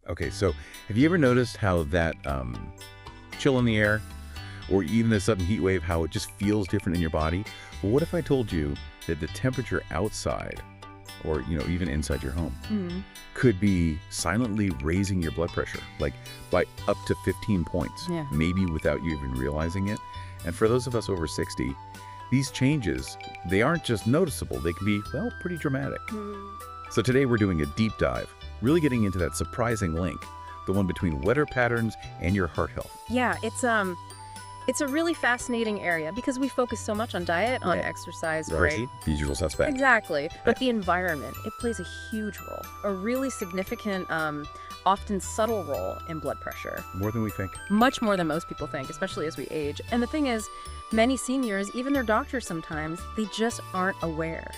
Okay, so have you ever noticed how that chill in the air, or even the sudden heat wave, how it just feels different in your body? Well, what if I told you that the temperature outside, or even inside your home, could be silently raising your blood pressure, like by up to 15 points, maybe without you even realizing it? And for those of us over 60, these changes, they aren't just noticeable, they can be, well, pretty dramatic. So today we're doing a deep dive, really getting into that surprising link, the one between weather patterns and your heart health. Yeah, it's a really fascinating area because we focus so much on diet, on exercise, right? Usual suspect. Exactly. But the environment, it plays a huge role, a really significant, often subtle role in blood pressure. More than we think. Much more than most people think, especially as we age. And the thing is, many seniors, even their doctors sometimes, they just aren't aware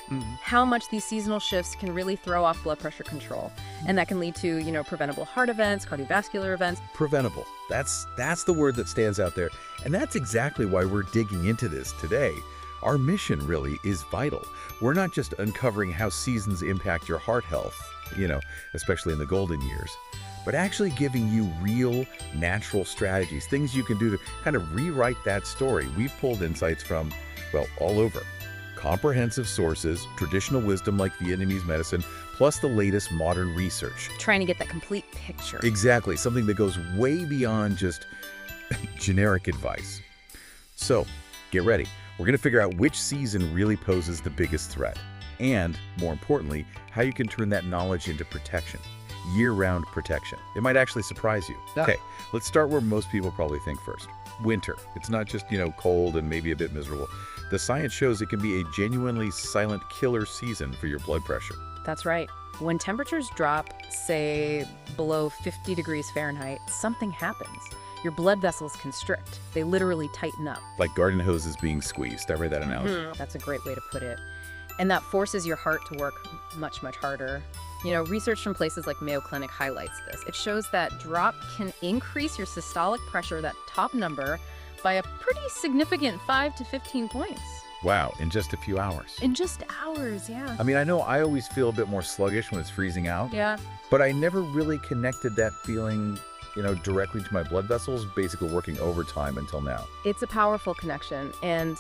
how much these seasonal shifts can really throw off blood pressure control. And that can lead to, preventable heart events, cardiovascular events. Preventable. That's the word that stands out there. And that's exactly why we're digging into this today. Our mission really is vital. We're not just uncovering how seasons impact your heart health, especially in the golden years, but actually giving you real, natural strategies, things you can do to kind of rewrite that story. We've pulled insights from, well, all over. Comprehensive sources, traditional wisdom like Vietnamese medicine, plus the latest modern research. Trying to get that complete picture. Exactly, something that goes way beyond just generic advice. So, get ready. We're going to figure out which season really poses the biggest threat, and, more importantly, how you can turn that knowledge into protection. Year-round protection. It might actually surprise you. Okay, let's start where most people probably think first. Winter. It's not just, cold and maybe a bit miserable. The science shows it can be a genuinely silent killer season for your blood pressure. That's right. When temperatures drop, say, below 50 degrees Fahrenheit, something happens. Your blood vessels constrict. They literally tighten up. Like garden hoses being squeezed. I read that analogy. That's a great way to put it. And that forces your heart to work much, much harder. Research from places like Mayo Clinic highlights this. It shows that drop can increase your systolic pressure, that top number, by a pretty significant 5 to 15 points. Wow, in just a few hours. In just hours, yeah. I mean, I know I always feel a bit more sluggish when it's freezing out. Yeah. But I never really connected that feeling, directly to my blood vessels, basically working overtime until now. It's a powerful connection, and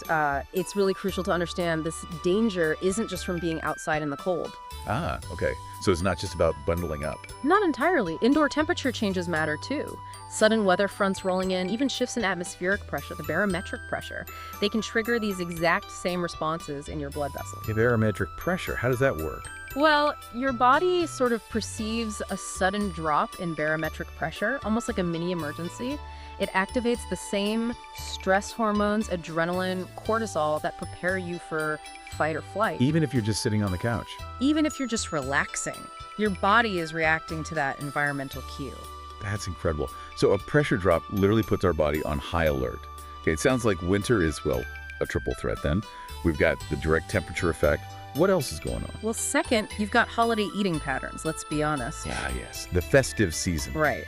it's really crucial to understand this danger isn't just from being outside in the cold. Ah, okay. So it's not just about bundling up. Not entirely. Indoor temperature changes matter too. Sudden weather fronts rolling in, even shifts in atmospheric pressure, the barometric pressure, they can trigger these exact same responses in your blood vessels. Okay, barometric pressure, how does that work? Well, your body sort of perceives a sudden drop in barometric pressure, almost like a mini emergency. It activates the same stress hormones, adrenaline, cortisol, that prepare you for fight or flight. Even if you're just sitting on the couch? Even if you're just relaxing, your body is reacting to that environmental cue. That's incredible. So a pressure drop literally puts our body on high alert. Okay, it sounds like winter is, well, a triple threat then. We've got the direct temperature effect. What else is going on? Well, second, you've got holiday eating patterns, let's be honest. Yeah, yes. The festive season. Right.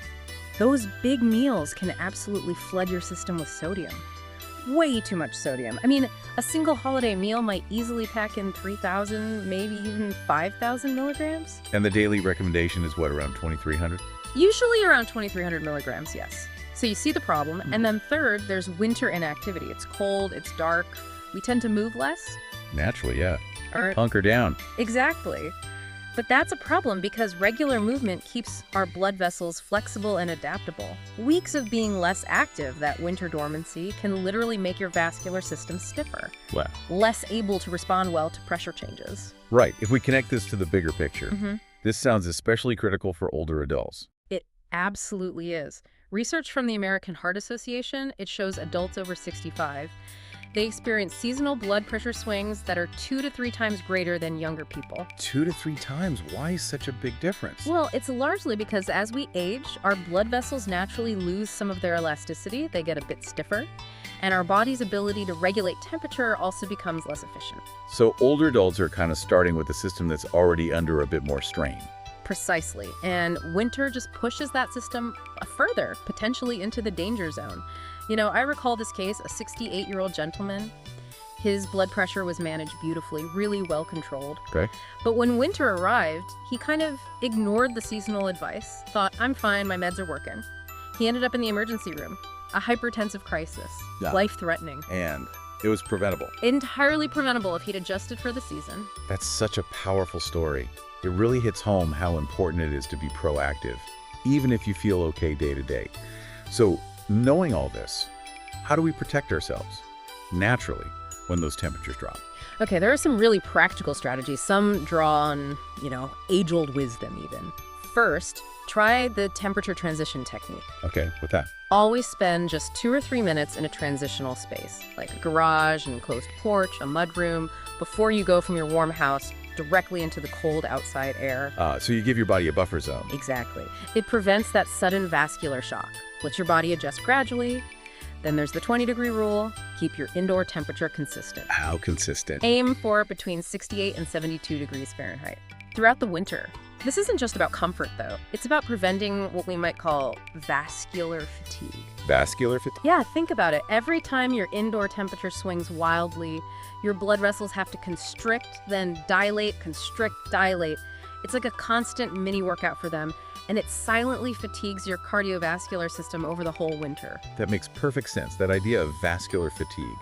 Those big meals can absolutely flood your system with sodium. Way too much sodium. I mean, a single holiday meal might easily pack in 3,000, maybe even 5,000 milligrams. And the daily recommendation is what, around 2,300? Usually around 2,300 milligrams, yes. So you see the problem. And then third, there's winter inactivity. It's cold, it's dark. We tend to move less. Naturally, yeah. Or hunker down. Exactly. But that's a problem because regular movement keeps our blood vessels flexible and adaptable. Weeks of being less active, that winter dormancy, can literally make your vascular system stiffer. Wow. Less able to respond well to pressure changes. Right. If we connect this to the bigger picture, this sounds especially critical for older adults. It absolutely is. Research from the American Heart Association, it shows adults over 65, they experience seasonal blood pressure swings that are 2 to 3 times greater than younger people. 2 to 3 times? Why such a big difference? Well, it's largely because as we age, our blood vessels naturally lose some of their elasticity. They get a bit stiffer. And our body's ability to regulate temperature also becomes less efficient. So older adults are kind of starting with a system that's already under a bit more strain. Precisely. And winter just pushes that system further, potentially into the danger zone. I recall this case, a 68-year-old gentleman. His blood pressure was managed beautifully, really well controlled. Okay. But when winter arrived, he kind of ignored the seasonal advice, thought, I'm fine, my meds are working. He ended up in the emergency room. A hypertensive crisis. Yeah. Life-threatening. And it was preventable. Entirely preventable if he'd adjusted for the season. That's such a powerful story. It really hits home how important it is to be proactive, even if you feel okay day to day. So, knowing all this, how do we protect ourselves naturally when those temperatures drop? Okay, there are some really practical strategies. Some draw on, age-old wisdom even. First, try the temperature transition technique. Okay, with that. Always spend just 2 or 3 minutes in a transitional space, like a garage, an enclosed porch, a mudroom, before you go from your warm house directly into the cold outside air. So you give your body a buffer zone. Exactly. It prevents that sudden vascular shock. Let your body adjust gradually. Then there's the 20-degree rule. Keep your indoor temperature consistent. How consistent? Aim for between 68 and 72 degrees Fahrenheit throughout the winter. This isn't just about comfort, though. It's about preventing what we might call vascular fatigue. Vascular fatigue? Yeah, think about it. Every time your indoor temperature swings wildly, your blood vessels have to constrict, then dilate, constrict, dilate. It's like a constant mini workout for them, and it silently fatigues your cardiovascular system over the whole winter. That makes perfect sense, that idea of vascular fatigue.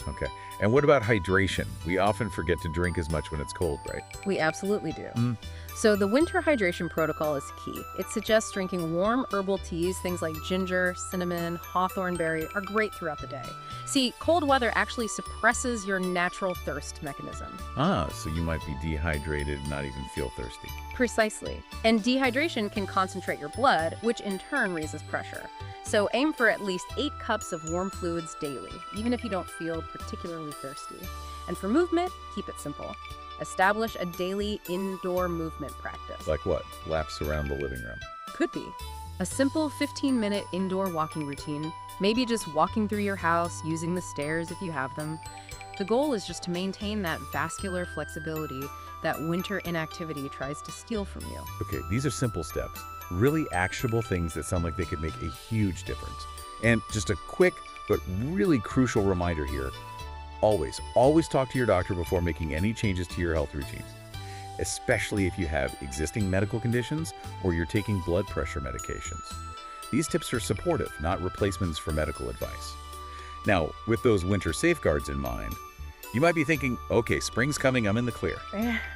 Okay. And what about hydration? We often forget to drink as much when it's cold, right? We absolutely do. So the winter hydration protocol is key. It suggests drinking warm herbal teas, things like ginger, cinnamon, hawthorn berry, are great throughout the day. See, cold weather actually suppresses your natural thirst mechanism. So you might be dehydrated and not even feel thirsty. Precisely. And dehydration can concentrate your blood, which in turn raises pressure. So aim for at least 8 cups of warm fluids daily, even if you don't feel particularly thirsty. And for movement, keep it simple. Establish a daily indoor movement practice. Like what? Laps around the living room. Could be. A simple 15-minute indoor walking routine, maybe just walking through your house, using the stairs if you have them. The goal is just to maintain that vascular flexibility that winter inactivity tries to steal from you. Okay, these are simple steps. Really actionable things that sound like they could make a huge difference. And just a quick but really crucial reminder here. Always talk to your doctor before making any changes to your health routine, especially if you have existing medical conditions or you're taking blood pressure medications. These tips are supportive, not replacements for medical advice. Now, with those winter safeguards in mind, you might be thinking, okay, spring's coming, I'm in the clear.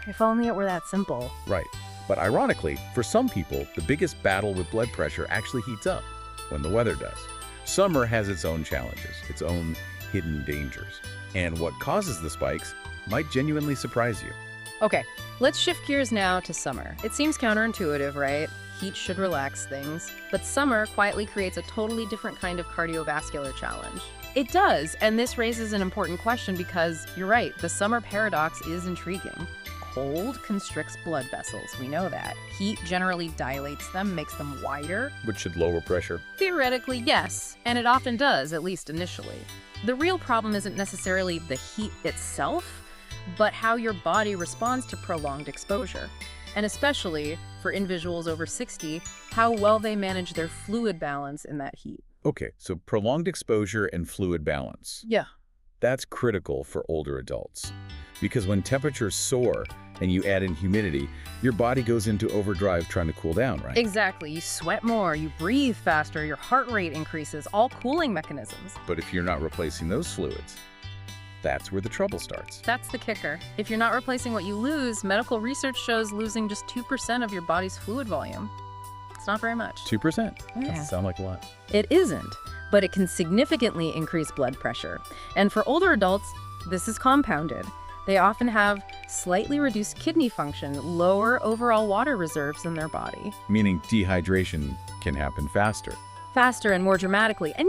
If only it were that simple. Right. But ironically, for some people, the biggest battle with blood pressure actually heats up when the weather does. Summer has its own challenges, its own hidden dangers. And what causes the spikes might genuinely surprise you. Okay, let's shift gears now to summer. It seems counterintuitive, right? Heat should relax things. But summer quietly creates a totally different kind of cardiovascular challenge. It does, and this raises an important question because, you're right, the summer paradox is intriguing. Cold constricts blood vessels, we know that. Heat generally dilates them, makes them wider. Which should lower pressure. Theoretically, yes, and it often does, at least initially. The real problem isn't necessarily the heat itself, but how your body responds to prolonged exposure. And especially, for individuals over 60, how well they manage their fluid balance in that heat. Okay, so prolonged exposure and fluid balance. Yeah. That's critical for older adults. Because when temperatures soar and you add in humidity, your body goes into overdrive trying to cool down, right? Exactly. You sweat more, you breathe faster, your heart rate increases, all cooling mechanisms. But if you're not replacing those fluids, that's where the trouble starts. That's the kicker. If you're not replacing what you lose, medical research shows losing just 2% of your body's fluid volume. It's not very much. 2%? Yeah. Doesn't sound like a lot. It isn't, but it can significantly increase blood pressure. And for older adults, this is compounded. They often have slightly reduced kidney function, lower overall water reserves in their body. Meaning dehydration can happen faster. Faster and more dramatically. And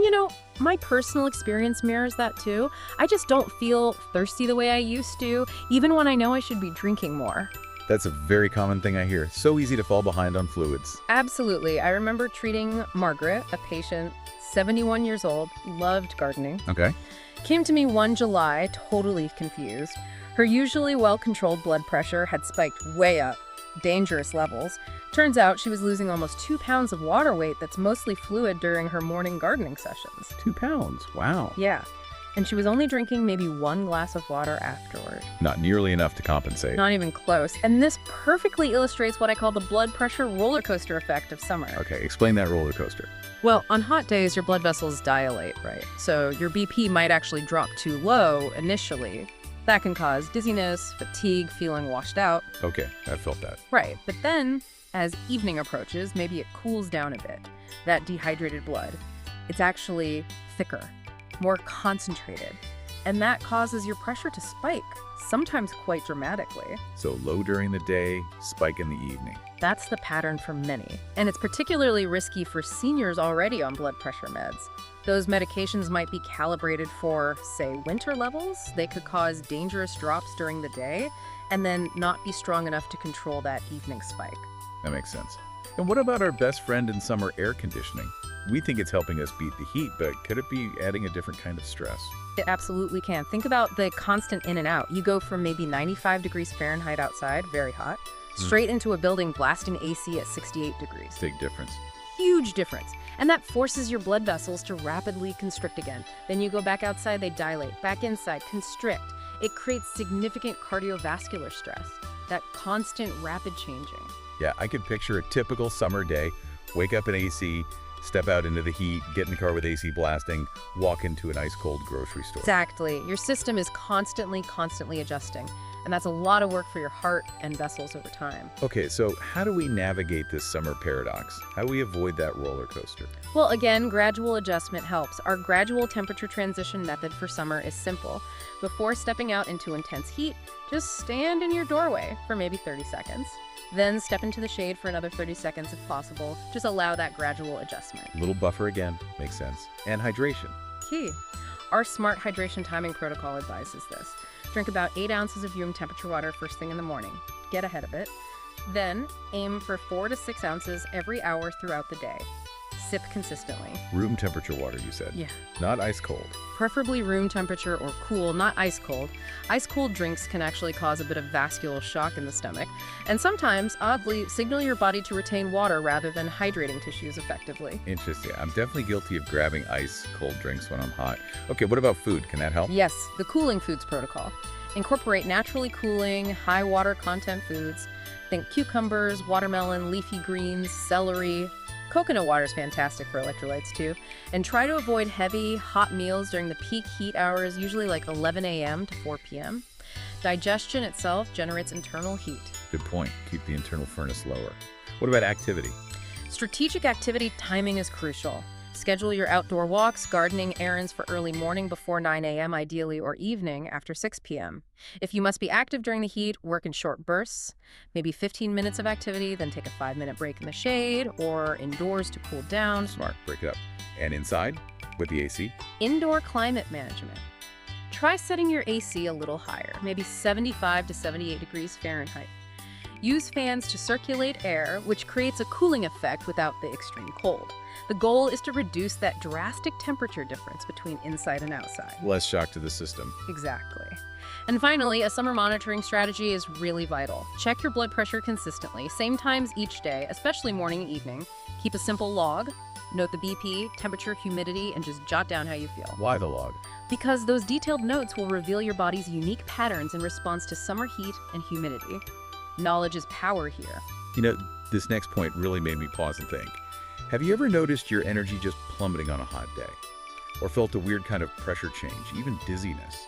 my personal experience mirrors that too. I just don't feel thirsty the way I used to, even when I know I should be drinking more. That's a very common thing I hear. So easy to fall behind on fluids. Absolutely. I remember treating Margaret, a patient, 71 years old, loved gardening. Okay. Came to me one July, totally confused. Her usually well-controlled blood pressure had spiked way up, dangerous levels. Turns out she was losing almost 2 pounds of water weight that's mostly fluid during her morning gardening sessions. 2 pounds? Wow. Yeah. And she was only drinking maybe 1 glass of water afterward. Not nearly enough to compensate. Not even close. And this perfectly illustrates what I call the blood pressure roller coaster effect of summer. Okay, explain that roller coaster. Well, on hot days, your blood vessels dilate, right? So your BP might actually drop too low initially. That can cause dizziness, fatigue, feeling washed out. Okay, I felt that. Right, but then as evening approaches, maybe it cools down a bit. That dehydrated blood, it's actually thicker, more concentrated. And that causes your pressure to spike, sometimes quite dramatically. So low during the day, spike in the evening. That's the pattern for many. And it's particularly risky for seniors already on blood pressure meds. Those medications might be calibrated for, say, winter levels. They could cause dangerous drops during the day and then not be strong enough to control that evening spike. That makes sense. And what about our best friend in summer, air conditioning? We think it's helping us beat the heat, but could it be adding a different kind of stress? It absolutely can. Think about the constant in and out. You go from maybe 95 degrees Fahrenheit outside, very hot, straight into a building blasting AC at 68 degrees. Big difference. Huge difference. And that forces your blood vessels to rapidly constrict again. Then you go back outside, they dilate. Back inside, constrict. It creates significant cardiovascular stress, that constant rapid changing. Yeah, I could picture a typical summer day, wake up in AC, step out into the heat, get in the car with AC blasting, walk into an ice-cold grocery store. Exactly. Your system is constantly adjusting. And that's a lot of work for your heart and vessels over time. Okay, so how do we navigate this summer paradox? How do we avoid that roller coaster? Well, again, gradual adjustment helps. Our gradual temperature transition method for summer is simple. Before stepping out into intense heat, just stand in your doorway for maybe 30 seconds. Then step into the shade for another 30 seconds if possible. Just allow that gradual adjustment. Little buffer again, makes sense. And hydration. Key. Our smart hydration timing protocol advises this. Drink about 8 ounces of room temperature water first thing in the morning. Get ahead of it. Then aim for 4 to 6 ounces every hour throughout the day. Sip consistently. Room temperature water, you said? Yeah. Not ice cold. Preferably room temperature or cool, not ice cold. Ice cold drinks can actually cause a bit of vascular shock in the stomach, and sometimes, oddly, signal your body to retain water rather than hydrating tissues effectively. Interesting. I'm definitely guilty of grabbing ice cold drinks when I'm hot. Okay, what about food? Can that help? Yes, the cooling foods protocol. Incorporate naturally cooling, high water content foods. Think cucumbers, watermelon, leafy greens, celery. Coconut water is fantastic for electrolytes too. And try to avoid heavy, hot meals during the peak heat hours, usually like 11 a.m. to 4 p.m. Digestion itself generates internal heat. Good point. Keep the internal furnace lower. What about activity? Strategic activity timing is crucial. Schedule your outdoor walks, gardening errands for early morning before 9 a.m. ideally, or evening after 6 p.m. If you must be active during the heat, work in short bursts, maybe 15 minutes of activity, then take a 5-minute break in the shade or indoors to cool down. Smart. Break it up. And inside with the AC? Indoor climate management. Try setting your AC a little higher, maybe 75 to 78 degrees Fahrenheit. Use fans to circulate air, which creates a cooling effect without the extreme cold. The goal is to reduce that drastic temperature difference between inside and outside. Less shock to the system. Exactly. And finally, a summer monitoring strategy is really vital. Check your blood pressure consistently, same times each day, especially morning and evening. Keep a simple log. Note the BP, temperature, humidity, and just jot down how you feel. Why the log? Because those detailed notes will reveal your body's unique patterns in response to summer heat and humidity. Knowledge is power here. You know, this next point really made me pause and think. Have you ever noticed your energy just plummeting on a hot day? Or felt a weird kind of pressure change, even dizziness?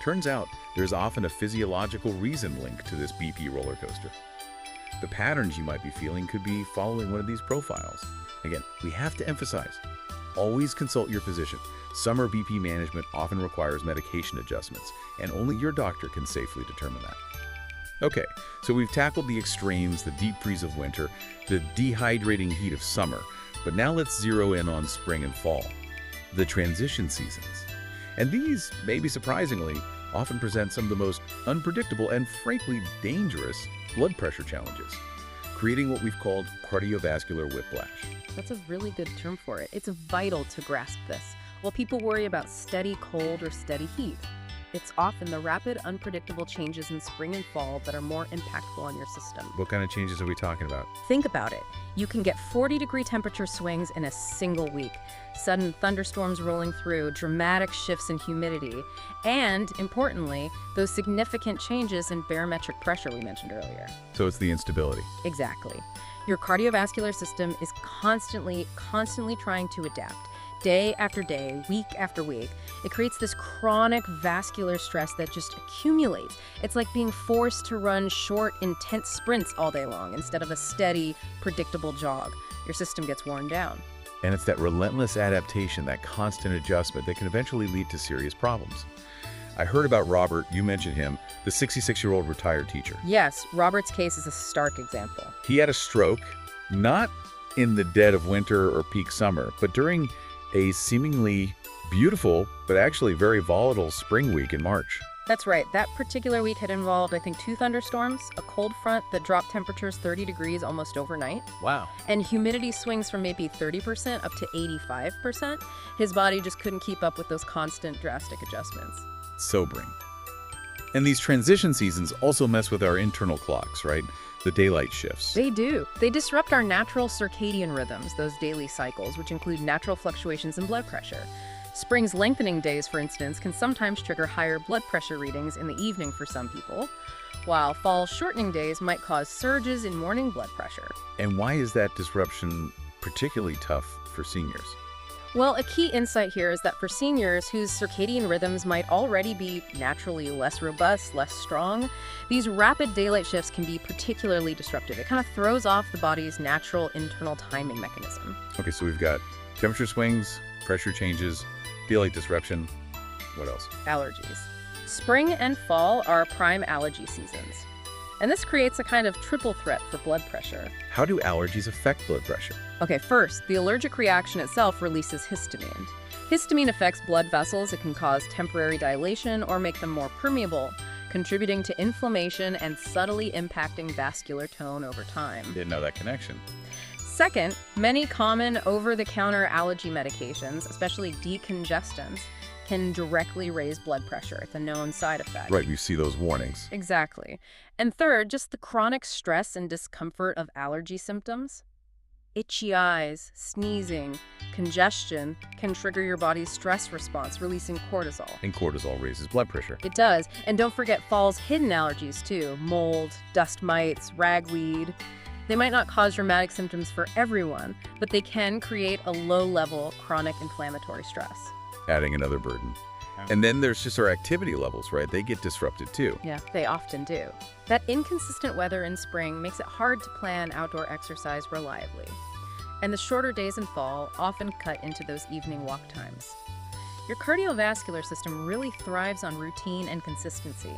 Turns out, there's often a physiological reason linked to this BP roller coaster. The patterns you might be feeling could be following one of these profiles. Again, we have to emphasize, always consult your physician. Summer BP management often requires medication adjustments, and only your doctor can safely determine that. Okay, so we've tackled the extremes, the deep freeze of winter, the dehydrating heat of summer, but now let's zero in on spring and fall, the transition seasons. And these, maybe surprisingly, often present some of the most unpredictable and frankly dangerous blood pressure challenges, creating what we've called cardiovascular whiplash. That's a really good term for it. It's vital to grasp this. While people worry about steady cold or steady heat, It's often the rapid, unpredictable changes in spring and fall that are more impactful on your system. What kind of changes are we talking about? Think about it. You can get 40-degree temperature swings in a single week, sudden thunderstorms rolling through, dramatic shifts in humidity, and, importantly, those significant changes in barometric pressure we mentioned earlier. So it's the instability. Exactly. Your cardiovascular system is constantly trying to adapt. Day after day, week after week, it creates this chronic vascular stress that just accumulates. It's like being forced to run short, intense sprints all day long instead of a steady, predictable jog. Your system gets worn down. And it's that relentless adaptation, that constant adjustment that can eventually lead to serious problems. I heard about Robert, you mentioned him, the 66-year-old retired teacher. Yes, Robert's case is a stark example. He had a stroke, not in the dead of winter or peak summer, but during a seemingly beautiful, but actually very volatile spring week in March. That's right. That particular week had involved, I think, 2 thunderstorms, a cold front that dropped temperatures 30 degrees almost overnight. Wow. And humidity swings from maybe 30% up to 85%. His body just couldn't keep up with those constant, drastic adjustments. Sobering. And these transition seasons also mess with our internal clocks, right? The daylight shifts. They do. They disrupt our natural circadian rhythms, those daily cycles, which include natural fluctuations in blood pressure. Spring's lengthening days, for instance, can sometimes trigger higher blood pressure readings in the evening for some people, while fall's shortening days might cause surges in morning blood pressure. And why is that disruption particularly tough for seniors? Well, a key insight here is that for seniors whose circadian rhythms might already be naturally less robust, less strong, these rapid daylight shifts can be particularly disruptive. It kind of throws off the body's natural internal timing mechanism. Okay, so we've got temperature swings, pressure changes, daylight disruption. What else? Allergies. Spring and fall are prime allergy seasons. And this creates a kind of triple threat for blood pressure. How do allergies affect blood pressure? Okay, first, the allergic reaction itself releases histamine. Histamine affects blood vessels. It can cause temporary dilation or make them more permeable, contributing to inflammation and subtly impacting vascular tone over time. Didn't know that connection. Second, many common over-the-counter allergy medications, especially decongestants, can directly raise blood pressure. It's a known side effect. Right, you see those warnings. Exactly. And third, just the chronic stress and discomfort of allergy symptoms. Itchy eyes, sneezing, congestion can trigger your body's stress response, releasing cortisol. And cortisol raises blood pressure. It does. And don't forget fall's hidden allergies too. Mold, dust mites, ragweed. They might not cause dramatic symptoms for everyone, but they can create a low-level chronic inflammatory stress. Adding another burden. And then there's just our activity levels, right? They get disrupted too. Yeah, they often do. That inconsistent weather in spring makes it hard to plan outdoor exercise reliably. And the shorter days in fall often cut into those evening walk times. Your cardiovascular system really thrives on routine and consistency.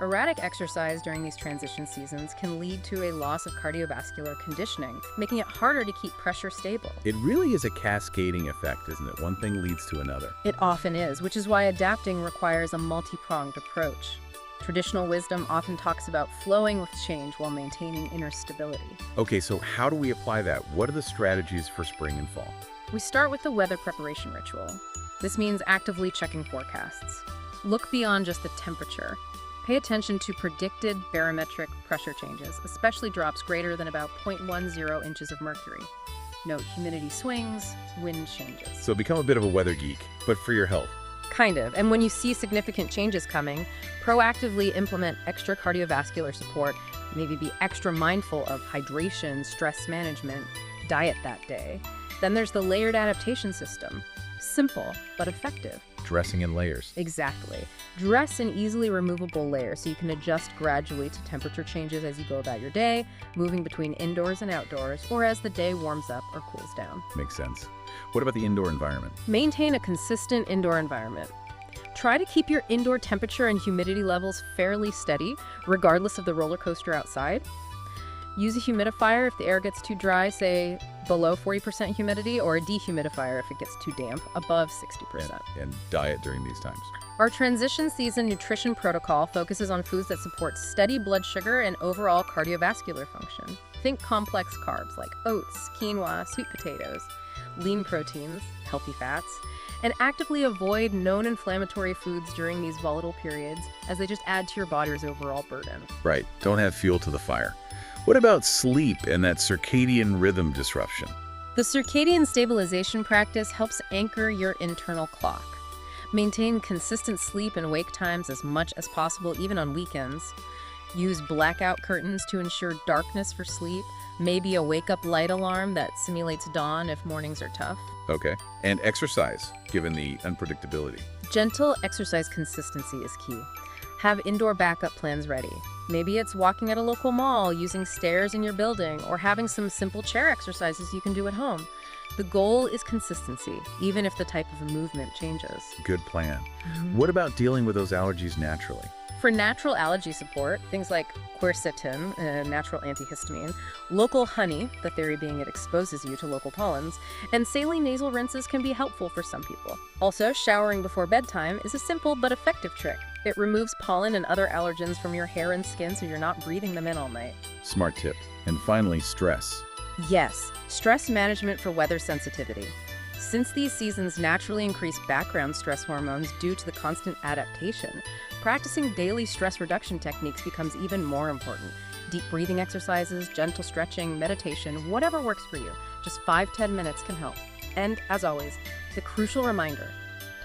Erratic exercise during these transition seasons can lead to a loss of cardiovascular conditioning, making it harder to keep pressure stable. It really is a cascading effect, isn't it? One thing leads to another. It often is, which is why adapting requires a multi-pronged approach. Traditional wisdom often talks about flowing with change while maintaining inner stability. Okay, so how do we apply that? What are the strategies for spring and fall? We start with the weather preparation ritual. This means actively checking forecasts. Look beyond just the temperature. Pay attention to predicted barometric pressure changes, especially drops greater than about 0.10 inches of mercury. Note humidity swings, wind changes. So become a bit of a weather geek, but for your health. Kind of. And when you see significant changes coming, proactively implement extra cardiovascular support, maybe be extra mindful of hydration, stress management, diet that day. Then there's the layered adaptation system. Simple, but effective. Dressing in layers. Exactly. Dress in easily removable layers so you can adjust gradually to temperature changes as you go about your day, moving between indoors and outdoors, or as the day warms up or cools down. Makes sense. What about the indoor environment? Maintain a consistent indoor environment. Try to keep your indoor temperature and humidity levels fairly steady, regardless of the roller coaster outside. Use a humidifier if the air gets too dry, say below 40% humidity, or a dehumidifier if it gets too damp, above 60%. And diet during these times. Our transition season nutrition protocol focuses on foods that support steady blood sugar and overall cardiovascular function. Think complex carbs like oats, quinoa, sweet potatoes. lean proteins, healthy fats, and actively avoid known inflammatory foods during these volatile periods, as they just add to your body's overall burden. Right. Don't have fuel to the fire. What about sleep and that circadian rhythm disruption? The circadian stabilization practice helps anchor your internal clock. Maintain consistent sleep and wake times as much as possible, even on weekends. Use blackout curtains to ensure darkness for sleep. Maybe a wake-up light alarm that simulates dawn if mornings are tough. Okay. And exercise, given the unpredictability. Gentle exercise consistency is key. Have indoor backup plans ready. Maybe it's walking at a local mall, using stairs in your building, or having some simple chair exercises you can do at home. The goal is consistency, even if the type of movement changes. Good plan. What about dealing with those allergies naturally? For natural allergy support, things like quercetin, a natural antihistamine, local honey, the theory being it exposes you to local pollens, and saline nasal rinses can be helpful for some people. Also, showering before bedtime is a simple but effective trick. It removes pollen and other allergens from your hair and skin so you're not breathing them in all night. Smart tip. And finally, stress. Yes, stress management for weather sensitivity. Since these seasons naturally increase background stress hormones due to the constant adaptation, practicing daily stress reduction techniques becomes even more important. Deep breathing exercises, gentle stretching, meditation, whatever works for you. Just 5-10 minutes can help. And as always, the crucial reminder,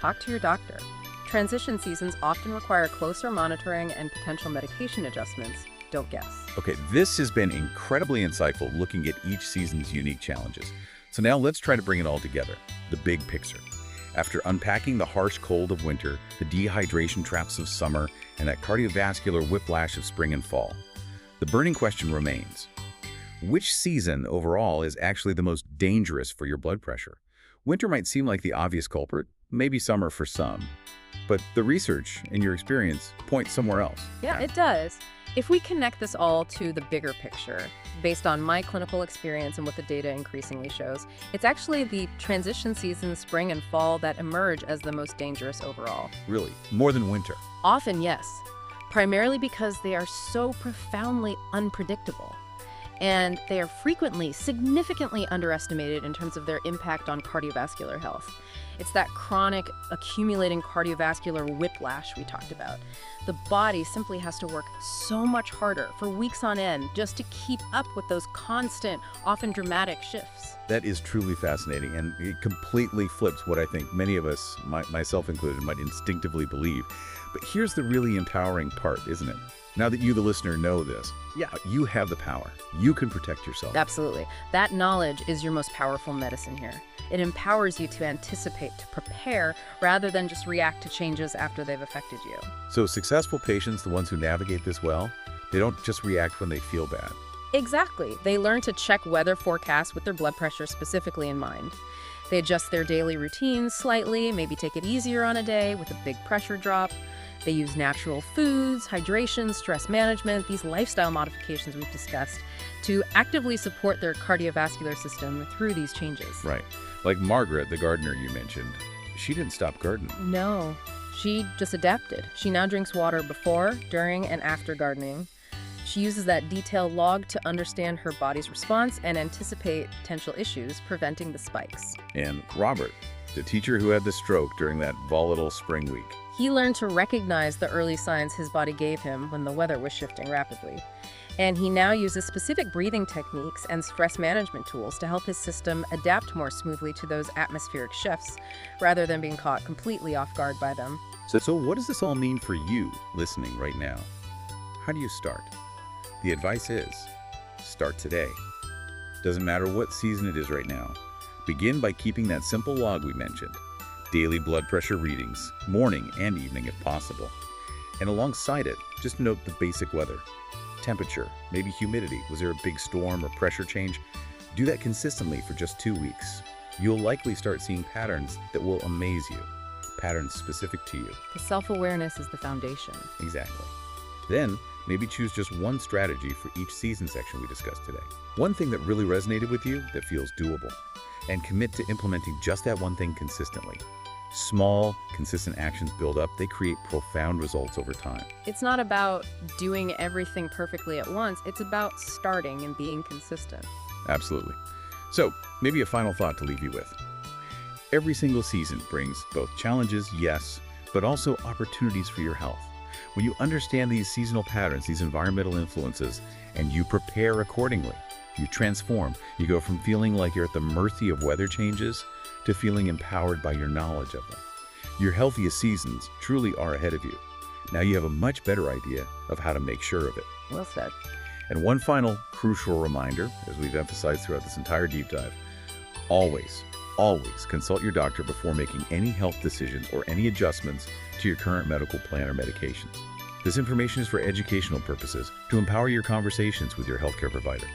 talk to your doctor. Transition seasons often require closer monitoring and potential medication adjustments. Don't guess. Okay, this has been incredibly insightful looking at each season's unique challenges. So now let's try to bring it all together, the big picture. After unpacking the harsh cold of winter, the dehydration traps of summer, and that cardiovascular whiplash of spring and fall, the burning question remains: which season overall is actually the most dangerous for your blood pressure? Winter might seem like the obvious culprit, maybe summer for some, but the research and your experience point somewhere else. Yeah, it does. If we connect this all to the bigger picture, based on my clinical experience and what the data increasingly shows, it's actually the transition seasons, spring and fall, that emerge as the most dangerous overall. Really? More than winter? Often, yes. Primarily because they are so profoundly unpredictable. And they are frequently significantly underestimated in terms of their impact on cardiovascular health. It's that chronic accumulating cardiovascular whiplash we talked about. The body simply has to work so much harder for weeks on end just to keep up with those constant, often dramatic shifts. That is truly fascinating, and it completely flips what I think many of us, myself included, might instinctively believe. But here's the really empowering part, isn't it? Now that you, the listener, know this, you have the power. You can protect yourself. Absolutely. That knowledge is your most powerful medicine here. It empowers you to anticipate, to prepare, rather than just react to changes after they've affected you. So successful patients, the ones who navigate this well, they don't just react when they feel bad. Exactly. They learn to check weather forecasts with their blood pressure specifically in mind. They adjust their daily routines slightly, maybe take it easier on a day with a big pressure drop. They use natural foods, hydration, stress management, these lifestyle modifications we've discussed, to actively support their cardiovascular system through these changes. Right. Like Margaret, the gardener you mentioned, she didn't stop gardening. No, she just adapted. She now drinks water before, during, and after gardening. She uses that detailed log to understand her body's response and anticipate potential issues, preventing the spikes. And Robert, the teacher who had the stroke during that volatile spring week. He learned to recognize the early signs his body gave him when the weather was shifting rapidly. And he now uses specific breathing techniques and stress management tools to help his system adapt more smoothly to those atmospheric shifts, rather than being caught completely off guard by them. So what does this all mean for you listening right now? How do you start? The advice is, start today. Doesn't matter what season it is right now. Begin by keeping that simple log we mentioned. Daily blood pressure readings, morning and evening if possible. And alongside it, just note the basic weather. Temperature, maybe humidity. Was there a big storm or pressure change? Do that consistently for just 2 weeks. You'll likely start seeing patterns that will amaze you. Patterns specific to you. The self-awareness is the foundation. Exactly. Then, maybe choose just one strategy for each season section we discussed today. One thing that really resonated with you that feels doable. And commit to implementing just that one thing consistently. Small, consistent actions build up. They create profound results over time. It's not about doing everything perfectly at once. It's about starting and being consistent. Absolutely. So, maybe a final thought to leave you with. Every single season brings both challenges, yes, but also opportunities for your health. When you understand these seasonal patterns, these environmental influences, and you prepare accordingly, you transform. You go from feeling like you're at the mercy of weather changes to feeling empowered by your knowledge of them. Your healthiest seasons truly are ahead of you. Now you have a much better idea of how to make sure of it. Well said. And one final crucial reminder, as we've emphasized throughout this entire deep dive, always consult your doctor before making any health decisions or any adjustments to your current medical plan or medications. This information is for educational purposes to empower your conversations with your healthcare provider.